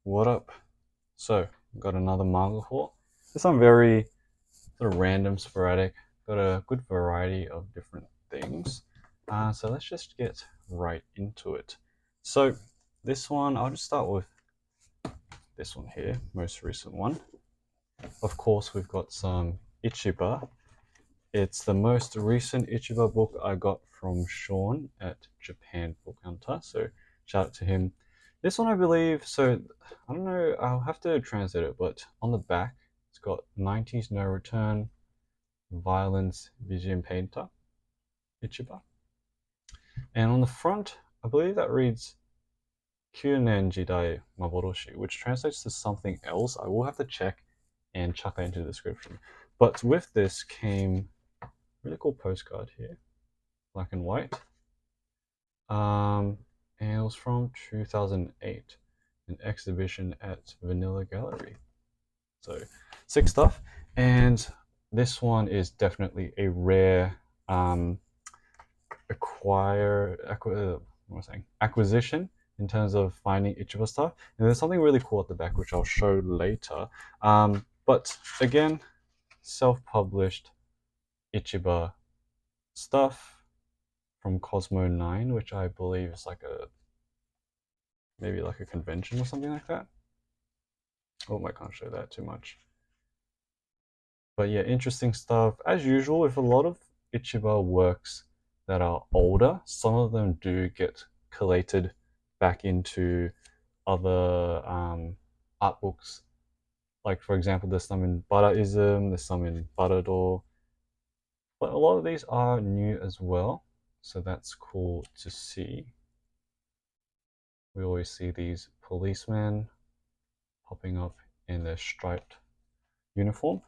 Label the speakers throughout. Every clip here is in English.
Speaker 1: What up? So, got another manga haul. There's some very sort of random, sporadic, got a good variety of different things. So let's just get right into it. So, this one, I'll just start with this one here, most recent one. Of course, we've got some Ichiba. It's the most recent Ichiba book I got from Sean at Japan Book Hunter. So shout out to him. This one, I believe, so I don't know, I'll have to translate it, but on the back, it's got 90s No Return, Violence, Vision Painter, Ichiba. And on the front, I believe that reads Kyunen Jidai Maboroshi, which translates to something else. I will have to check and chuck that into the description. But with this came a really cool postcard here, black and white. And it was from 2008, an exhibition at Vanilla Gallery. So sick stuff. And this one is definitely a rare acquisition in terms of finding Ichiba stuff. And there's something really cool at the back, which I'll show later. But again, self-published Ichiba stuff from Cosmo 9, which I believe is like a maybe like a convention or something like that. Oh, I can't show that too much. But yeah, interesting stuff. As usual, with a lot of Ichiba works that are older, some of them do get collated back into other art books. Like, for example, there's some in Buddhism, there's some in Barado, but a lot of these are new as well. So that's cool to see. We always see these policemen popping up in their striped uniform.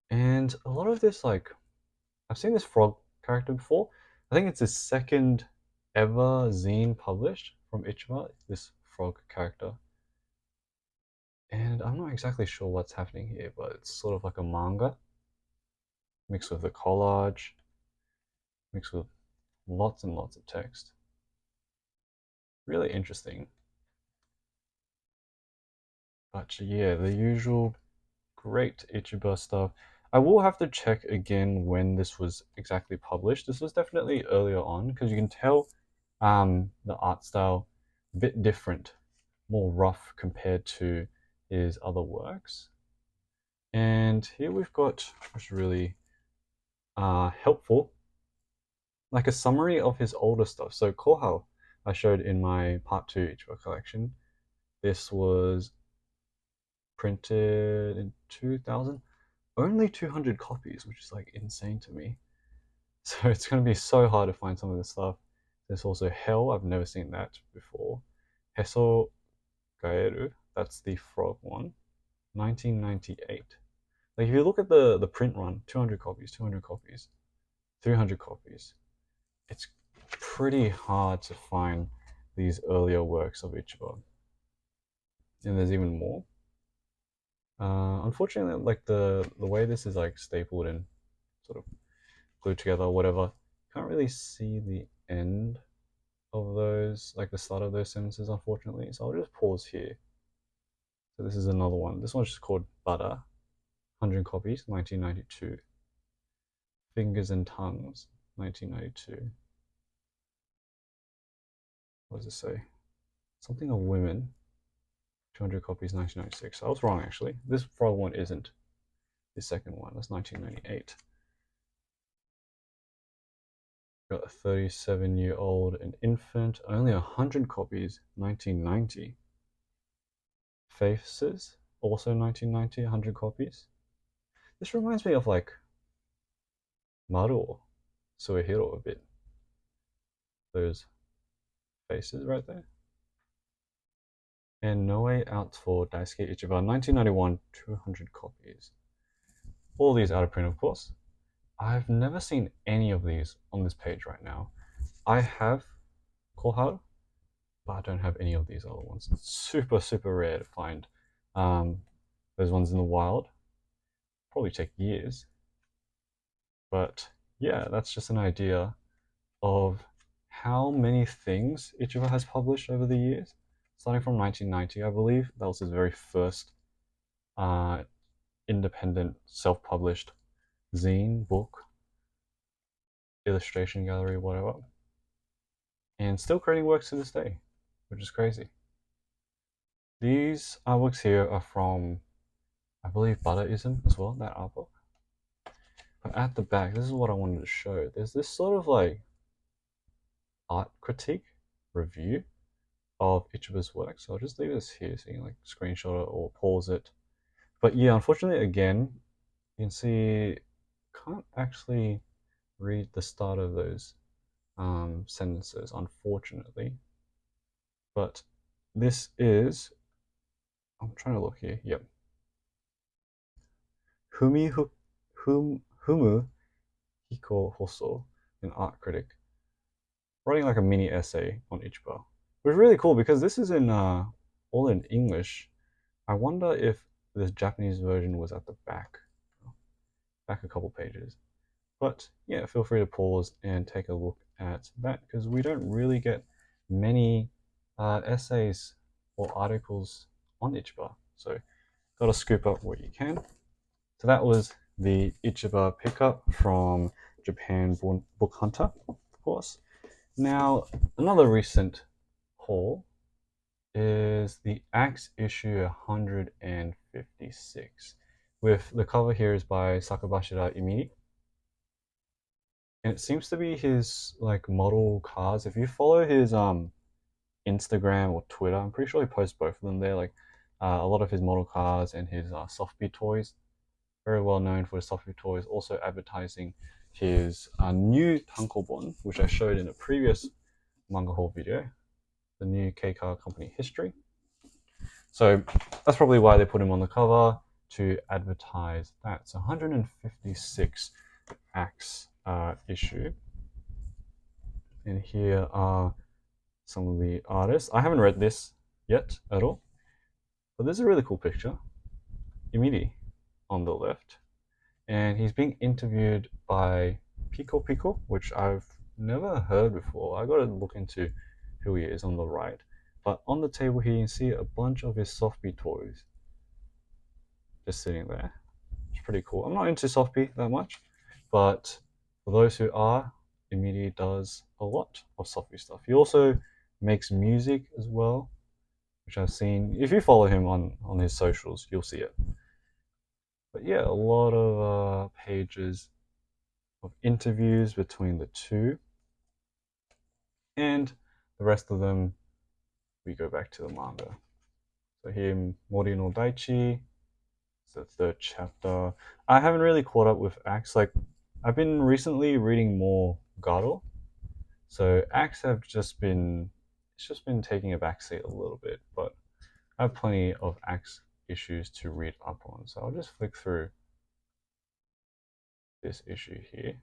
Speaker 1: And a lot of this, like, I've seen this frog character before. I think it's his second ever zine published from Ichiba, this frog character. And I'm not exactly sure what's happening here, but it's sort of like a manga mixed with a collage, mixed with lots and lots of text. Really interesting. But yeah, the usual great Ichiba stuff. I will have to check again when this was exactly published. This was definitely earlier on because you can tell the art style a bit different, more rough compared to his other works. And here we've got what's really helpful, like a summary of his older stuff. So Kohao, I showed in my part 2 Ichiba collection. This was printed in 2000, only 200 copies, which is like insane to me. So it's going to be so hard to find some of this stuff. There's also Hell, I've never seen that before. Heso Gaeru, that's the frog one, 1998. Like if you look at the print run, 200 copies, 200 copies, 300 copies. It's pretty hard to find these earlier works of Ichiban. And there's even more. Unfortunately, like the way this is like stapled and sort of glued together, or whatever, can't really see the end of those, like the start of those sentences, unfortunately. So I'll just pause here. So this is another one. This one's just called Butter, 100 copies, 1992. Fingers and Tongues, 1992. What does it say? Something of Women, 200 copies, 1996. I was wrong, actually. This frog one isn't the second one. That's 1998. Got a 37-year-old, an infant, only 100 copies, 1990. Faces, also 1990, 100 copies. This reminds me of like Maruo, Suehiro a bit. Those faces right there. And No Way Out for Daisuke Ichiban, 1991, 200 copies. All these out of print, of course. I've never seen any of these on this page right now. I have Kohar, but I don't have any of these other ones. It's super, super rare to find those ones in the wild. Probably take years. But yeah, that's just an idea of how many things Ichiba has published over the years. starting from 1990, I believe. That was his very first independent, self-published zine, book, illustration gallery, whatever. And still creating works to this day, which is crazy. These artworks here are from, I believe, Buddhism as well, that art book. But at the back, this is what I wanted to show. There's this sort of like art critique review of Ichiba's work. So I'll just leave this here so you can like screenshot it or pause it. But yeah, unfortunately, again, you can see can't actually read the start of those sentences, unfortunately. But this is, I'm trying to look here. Yep. Humu Hiko Hoso, an art critic, writing like a mini essay on Ichiba. It was really cool because this is in all in English. I wonder if this Japanese version was at the back a couple pages. But yeah, feel free to pause and take a look at that because we don't really get many essays or articles on Ichiba. So gotta scoop up what you can. So that was the Ichiba pickup from Japan Book Hunter, of course. Now, another recent haul is the Axe issue 156. With the cover here is by Sakabashira Imiri. And it seems to be his like model cars. If you follow his Instagram or Twitter, I'm pretty sure he posts both of them there. Like a lot of his model cars and his Softbee toys. Very well known for his Softbee toys. Also advertising his new tankobon, which I showed in a previous manga haul video, the new K-Car Company history. So that's probably why they put him on the cover to advertise that. So 156 Axe issue. And here are some of the artists. I haven't read this yet at all, but this is a really cool picture. Imiri on the left, and he's being interviewed by Pico Pico, which I've never heard before. I got to look into who he is on the right. But on the table here, you can see a bunch of his Softbee toys just sitting there. It's pretty cool. I'm not into Softbee that much, but for those who are, Imiri does a lot of Softbee stuff. He also makes music as well, which I've seen. If you follow him on his socials, you'll see it. But yeah, a lot of pages of interviews between the two, and the rest of them we go back to the manga. So here, Mori no Daichi, it's the third chapter. I haven't really caught up with Axe. Like, I've been recently reading more Garo, so Axe have just been, it's just been taking a backseat a little bit, but I have plenty of Axe issues to read up on. So I'll just flick through this issue here.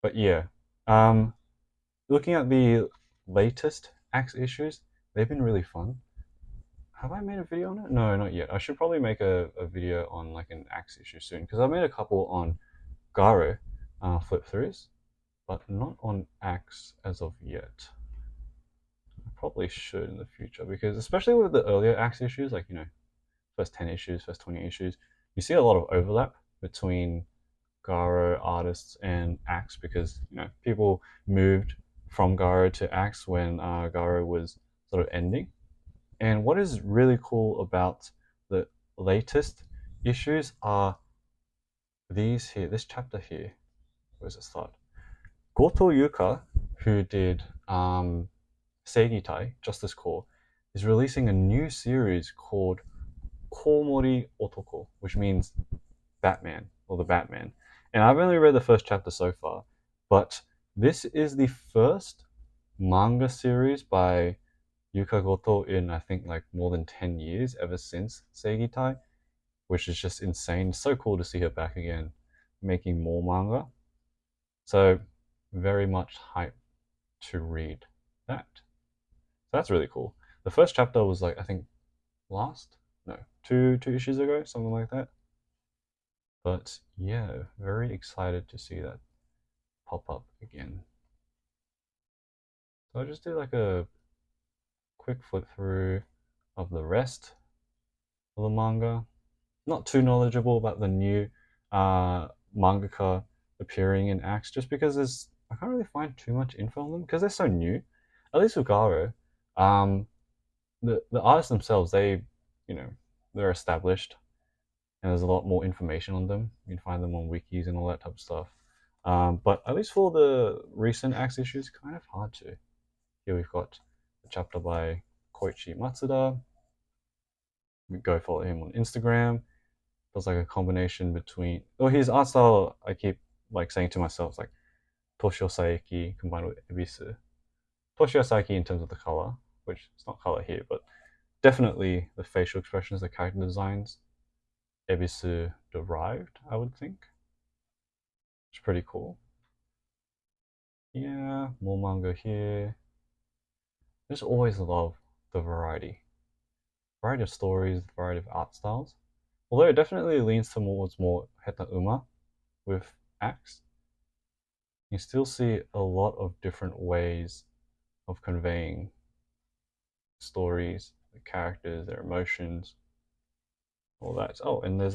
Speaker 1: But yeah, looking at the latest Axe issues, they've been really fun. Have I made a video on it? No, not yet. I should probably make a video on like an Axe issue soon because I made a couple on Garo flip throughs, but not on Axe as of yet. I probably should in the future because especially with the earlier Axe issues, like first 10 issues, first 20 issues, you see a lot of overlap between Garo artists and Axe because people moved from Garo to Axe when Garo was sort of ending. And what is really cool about the latest issues are these here, this chapter here. Where does it start? Goto Yuka, who did Seigitai, Justice Core, is releasing a new series called Komori Otoko, which means Batman, or the Batman. And I've only read the first chapter so far, but this is the first manga series by Yuka Goto in I think like more than 10 years ever since Seigitai, which is just insane. So cool to see her back again making more manga. So very much hyped to read that. So that's really cool. The first chapter was like I think two issues ago, something like that. But yeah, very excited to see that pop up again. So I'll just do like a quick flip through of the rest of the manga. Not too knowledgeable about the new mangaka appearing in Axe, just because I can't really find too much info on them because they're so new. At least with Garo, the artists themselves, they're established, and there's a lot more information on them. You can find them on wikis and all that type of stuff. But at least for the recent Axe issues, kind of hard to. Here we've got a chapter by Koichi Matsuda. We go follow him on Instagram. Does like a combination between his art style. I keep like saying to myself, like Toshio Saeki combined with Ebisu. Toshio Saeki in terms of the color, which it's not color here, but definitely the facial expressions, the character designs, Ebisu derived, I would think. It's pretty cool. Yeah, more manga here. I just always love the variety of stories, variety of art styles. Although it definitely leans towards more Heta Uma with Axe, you still see a lot of different ways of conveying stories, the characters, their emotions, all that. Oh, and there's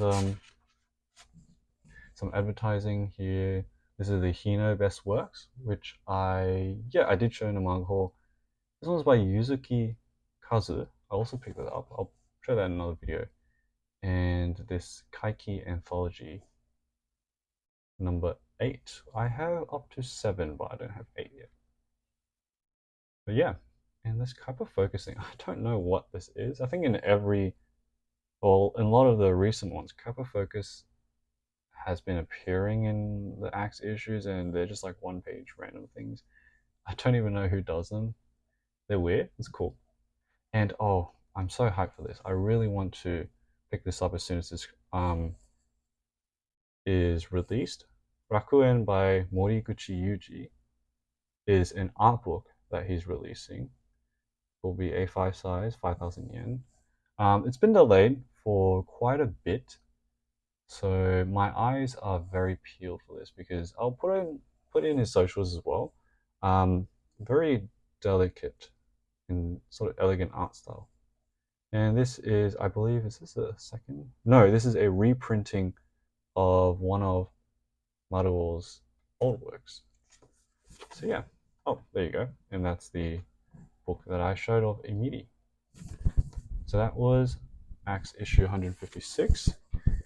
Speaker 1: some advertising here. This is the Hino Best Works, which I did show in the manga hall. This one's by Yuzuki Kazu. I also picked that up. I'll show that in another video. And this Kaiki Anthology number 8. I have up to 7, but I don't have 8 yet. But yeah, and this Kappa focusing, I don't know what this is. I think in a lot of the recent ones, Kappa focus has been appearing in the Axe issues, and they're just like one-page random things. I don't even know who does them. They're weird. It's cool. And I'm so hyped for this. I really want to pick this up as soon as this is released. Rakuen by Moriguchi Yuji is an art book that he's releasing. It will be A5 size, 5,000 yen. It's been delayed for quite a bit, so my eyes are very peeled for this because I'll put in his socials as well. Very delicate and sort of elegant art style. And this is, I believe, is this a second? No, this is a reprinting of one of Maruo's old works. So yeah. Oh, there you go. And that's the book that I showed of Emiri. So that was Axe issue 156.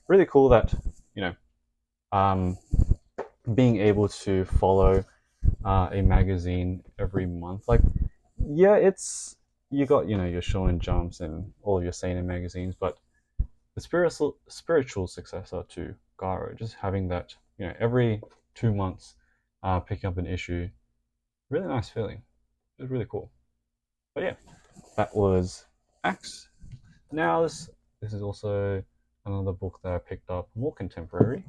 Speaker 1: Really cool that, being able to follow a magazine every month. Like, yeah, you got your Shonen Jumps and all of your seinen magazines, but the spiritual successor to Garo, just having that every 2 months, picking up an issue, really nice feeling. It was really cool. But yeah, that was Axe. Now this is also another book that I picked up, more contemporary,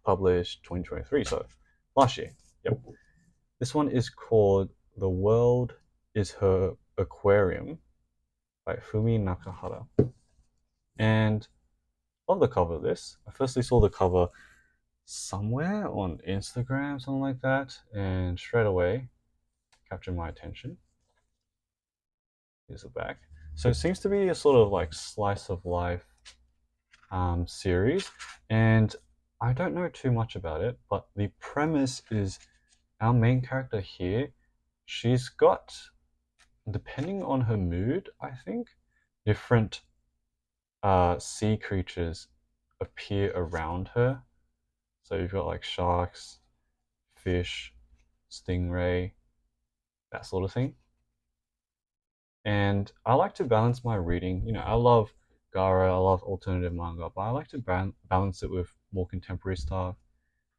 Speaker 1: published 2023, so last year. Yep. This one is called The World is Her Aquarium by Fumi Nakahara. And love the cover of this. I firstly saw the cover somewhere on Instagram, something like that, and straight away captured my attention. Here's the back. So it seems to be a sort of like slice of life series, and I don't know too much about it, but the premise is our main character here, she's got, depending on her mood, I think, different sea creatures appear around her. So you've got like sharks, fish, stingray, that sort of thing. And I like to balance my reading. I love Gara, I love alternative manga, but I like to balance it with more contemporary stuff,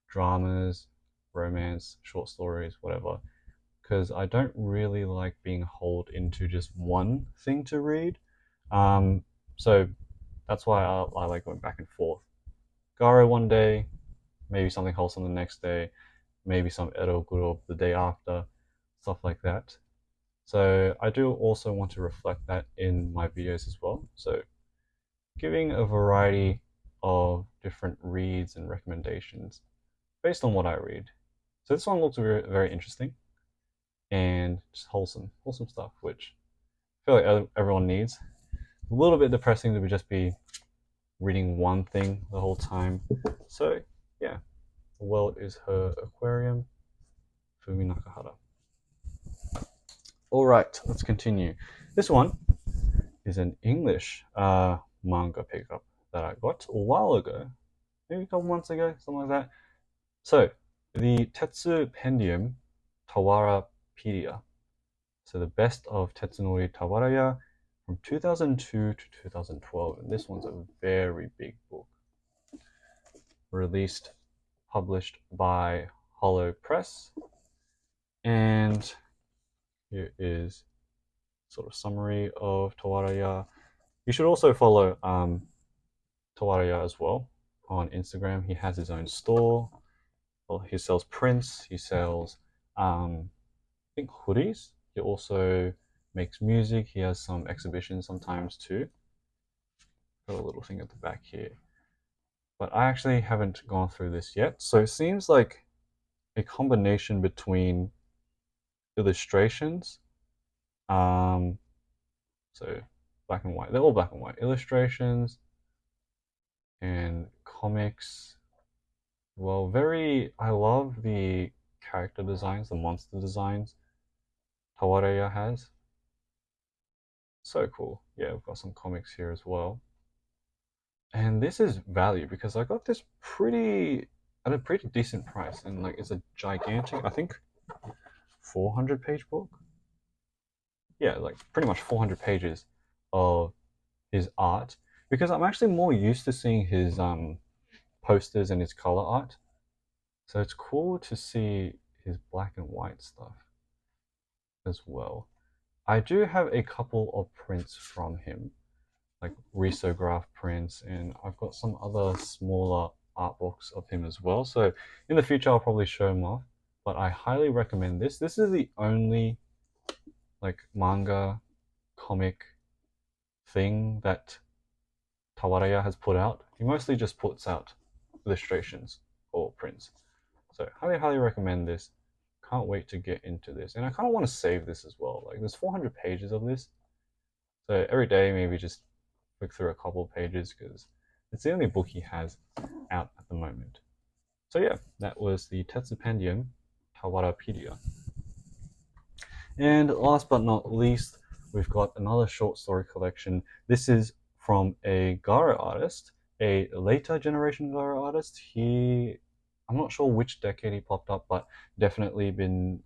Speaker 1: dramas, romance, short stories, whatever. Because I don't really like being holed into just one thing to read. So that's why I like going back and forth. Garo one day, maybe something wholesome the next day, maybe some Edo Guro the day after, stuff like that. So I do also want to reflect that in my videos as well. So giving a variety of different reads and recommendations based on what I read. So this one looks very, very interesting. and just wholesome stuff, which I feel like everyone needs. A little bit depressing to just be reading one thing the whole time. So yeah, the world is her aquarium. Fumi Nakahara. All right, let's continue. This one is an English manga pickup that I got a while ago, maybe a couple months ago, something like that. So, the Tetsu Pendium Tawarapedia. So, the best of Tetsunori Tawaraya from 2002 to 2012. And this one's a very big book. Released, published by Hollow Press. And here is sort of summary of Tawaraya. You should also follow Tawaraya as well on Instagram. He has his own store. Well, he sells prints. He sells, I think, hoodies. He also makes music. He has some exhibitions sometimes too. Got a little thing at the back here. But I actually haven't gone through this yet. So it seems like a combination between illustrations, so black and white. They're all black and white illustrations and comics. Well, I love the character designs, the monster designs Tawaraya has. So cool. Yeah, we've got some comics here as well. And this is value because I got this at a pretty decent price, and like it's a gigantic, I think, 400-page book. Yeah, like pretty much 400 pages of his art because I'm actually more used to seeing his posters and his color art. So it's cool to see his black and white stuff as well. I do have a couple of prints from him, like risograph prints, and I've got some other smaller art books of him as well. So in the future, I'll probably show him off. But I highly recommend this. This is the only like manga comic thing that Tawaraya has put out. He mostly just puts out illustrations or prints. So highly recommend this. Can't wait to get into this. And I kind of want to save this as well. Like there's 400 pages of this. So every day maybe just flick through a couple of pages because it's the only book he has out at the moment. So yeah, that was the Tetsupendium Tawarapedia. And last but not least, we've got another short story collection. This is from a Garo artist, a later generation Garo artist. I'm not sure which decade he popped up, but definitely been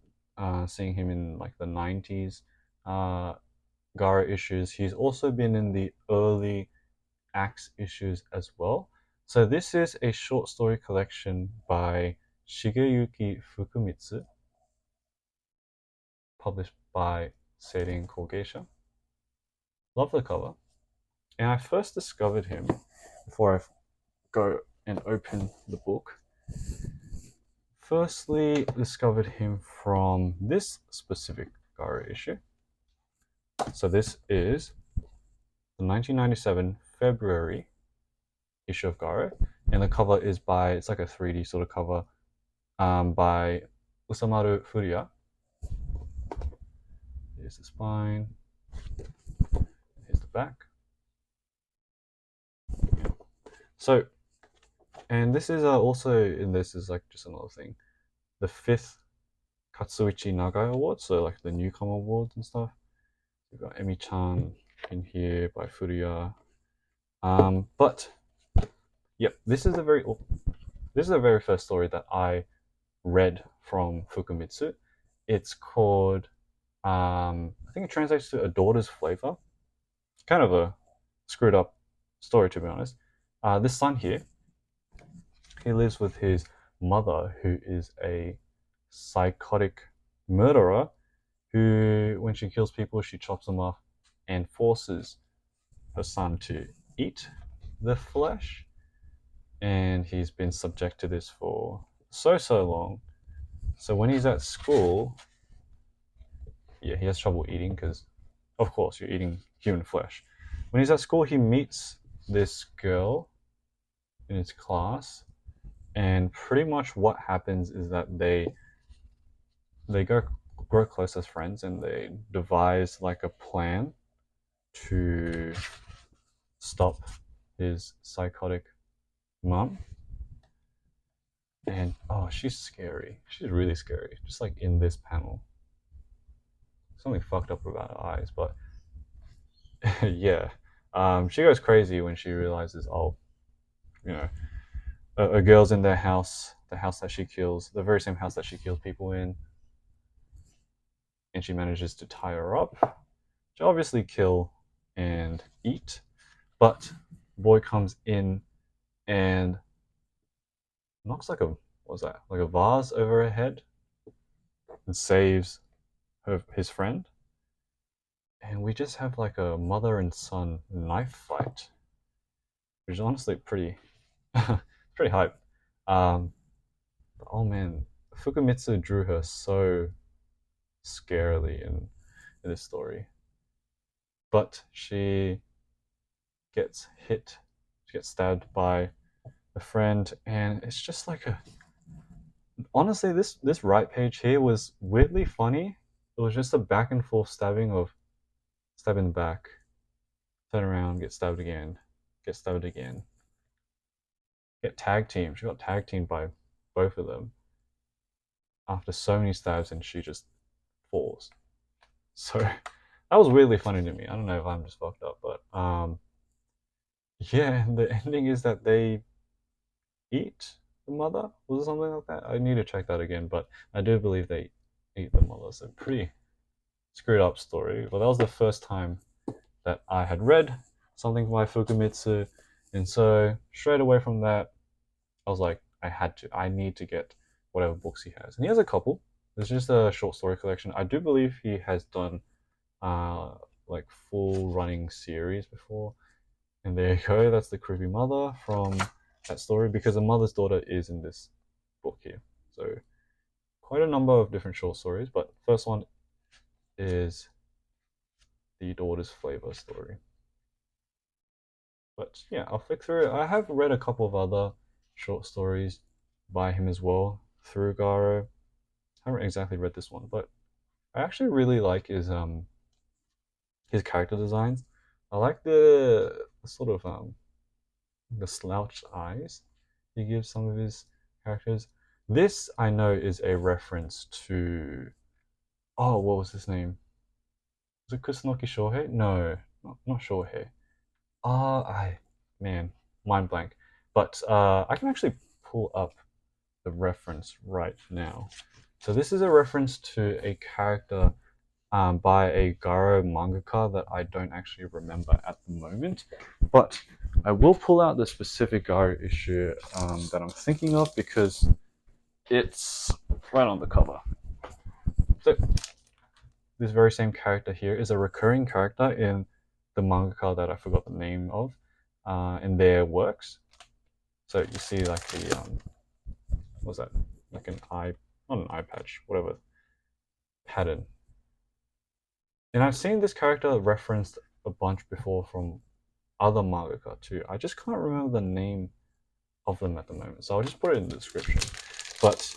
Speaker 1: seeing him in like the 90s Garo issues. He's also been in the early Axe issues as well. So this is a short story collection by Shigeyuki Fukumitsu, published by Seirin Kogeisha. Love the cover. And I first discovered him before I go and open the book. Firstly, discovered him from this specific Garo issue. So this is the 1997 February issue of Garo, and the cover is it's like a 3D sort of cover by Usamaru Furuya. Here's the spine. Here's the back. So, and this is also in this is like just another thing, the 5th Katsuichi Nagai Award, so like the newcomer awards and stuff. We've got Emi-chan in here by Furuya. But yep, this is the very first story that I read from Fukumitsu. It's called I think it translates to A Daughter's Flavor. Kind of a screwed up story, to be honest. This son here, he lives with his mother, who is a psychotic murderer who, when she kills people, she chops them off and forces her son to eat the flesh. And he's been subject to this for so long. So when he's at school, yeah, he has trouble eating because, of course, you're eating human flesh. When he's at school, he meets this girl in his class, and pretty much what happens is that they go grow close as friends, and they devise like a plan to stop his psychotic mom. And oh, she's scary. She's really scary. Just like in this panel, something fucked up about her eyes, but yeah. She goes crazy when she realizes, oh, you know, a girl's in their house, the house that she kills, the very same house that she kills people in, and she manages to tie her up. She obviously kill and eat, but boy comes in and knocks like a, what was that, like a vase over her head, and saves his friend. And we just have like a mother and son knife fight, which is honestly pretty pretty hype. Um, but oh man, Fukumitsu drew her so scarily in this story. But she gets hit, she gets stabbed by a friend, and it's just like a, honestly, this right page here was weirdly funny. It was just a back and forth stabbing of stab in the back, turn around, get stabbed again, get stabbed again, get tag team. She got tag teamed by both of them after so many stabs, and she just falls. So that was weirdly funny to me. I don't know if I'm just fucked up, but yeah. And the ending is that they eat the mother. Was it something like that? I need to check that again, but I do believe they eat the mother. So pretty screwed up story. But that was the first time that I had read something by Fukumitsu, and so straight away from that, I was like, I need to get whatever books he has, and he has a couple. It's just a short story collection. I do believe he has done uh like full running series before, and there you go. That's the creepy mother from that story, because the mother's daughter is in this book here. So quite a number of different short stories, but first one is the daughter's flavor story. But yeah, I'll flick through it. I have read a couple of other short stories by him as well through Garo. I haven't exactly read this one, but I actually really like his character designs. I like the sort of the slouched eyes he gives some of his characters. This I know is a reference to, oh, what was his name? Was it Kusunoki Shohei? No, not Shohei. I man, mind blank. But I can actually pull up the reference right now. So this is a reference to a character by a Garo mangaka that I don't actually remember at the moment, but I will pull out the specific Garo issue that I'm thinking of, because it's right on the cover. So this very same character here is a recurring character in the mangaka that I forgot the name of in their works. So you see like the what's that? Like an eye, not an eye patch, whatever pattern. And I've seen this character referenced a bunch before from other mangaka too. I just can't remember the name of them at the moment, so I'll just put it in the description. But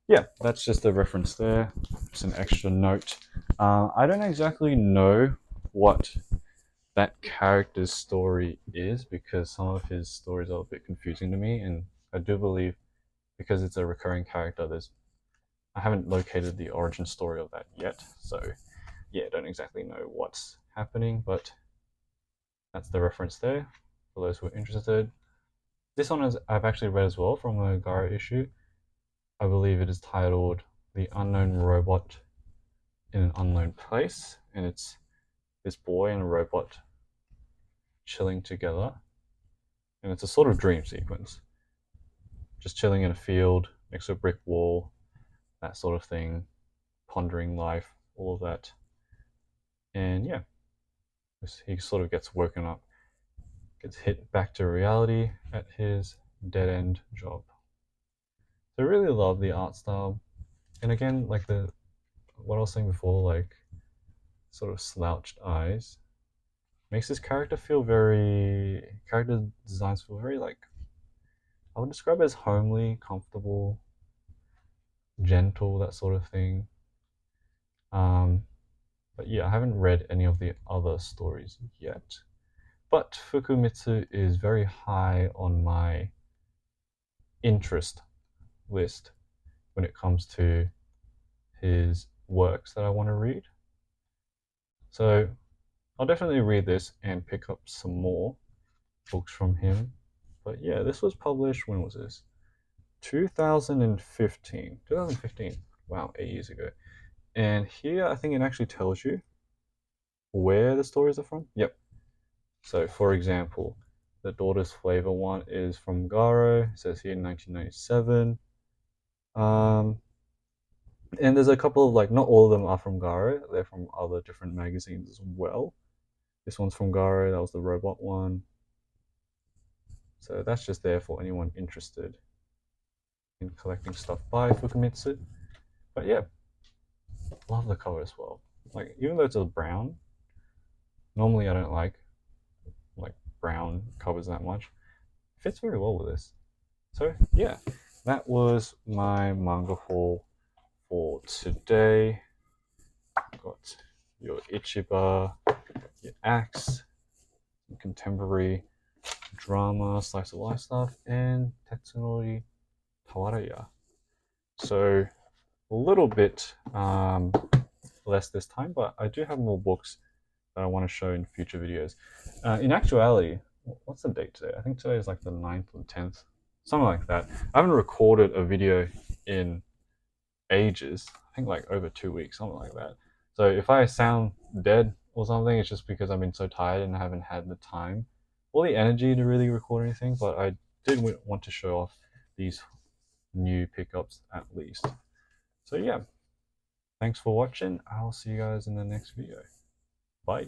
Speaker 1: yeah, that's just a reference there. Just an extra note. I don't exactly know what that character's story is, because some of his stories are a bit confusing to me, and I do believe because it's a recurring character, I haven't located the origin story of that yet. So yeah, I don't exactly know what's happening, but that's the reference there for those who are interested. This one is I've actually read as well from a Garo issue. I believe it is titled "The Unknown Robot in an Unknown Place," and it's this boy and a robot chilling together, and it's a sort of dream sequence, just chilling in a field next to a brick wall, that sort of thing, pondering life, all of that, and yeah, he sort of gets woken up, gets hit back to reality at his dead end job. So I really love the art style, and again, like the what I was saying before, like sort of slouched eyes makes this character designs feel very like, I would describe it as homely, comfortable, gentle, that sort of thing. But yeah, I haven't read any of the other stories yet. But Fukumitsu is very high on my interest list when it comes to his works that I want to read. So I'll definitely read this and pick up some more books from him. But yeah, this was published, when was this? 2015. 2015. Wow, 8 years ago. And here I think it actually tells you where the stories are from. Yep. So for example, the Daughter's Flavor one is from Garo. It says here 1997. And there's a couple of, like, not all of them are from Garo. They're from other different magazines as well. This one's from Garo. That was the robot one. So that's just there for anyone interested in collecting stuff by Fukumitsu. But yeah, love the cover as well. Like, even though it's a brown, normally I don't like brown covers that much. It fits very well with this. So yeah, that was my manga haul for today. Got your Ichiba, your Axe, contemporary drama, slice of life stuff, and Tetsunori Tawaraya. So a little bit less this time, but I do have more books that I want to show in future videos. In actuality, what's the date today? I think today is like the 9th or 10th, something like that. I haven't recorded a video in ages. I think like over 2 weeks, something like that. So if I sound dead or something, it's just because I've been so tired and I haven't had the time or the energy to really record anything. But I did want to show off these new pickups at least. So yeah, thanks for watching. I'll see you guys in the next video. Bye.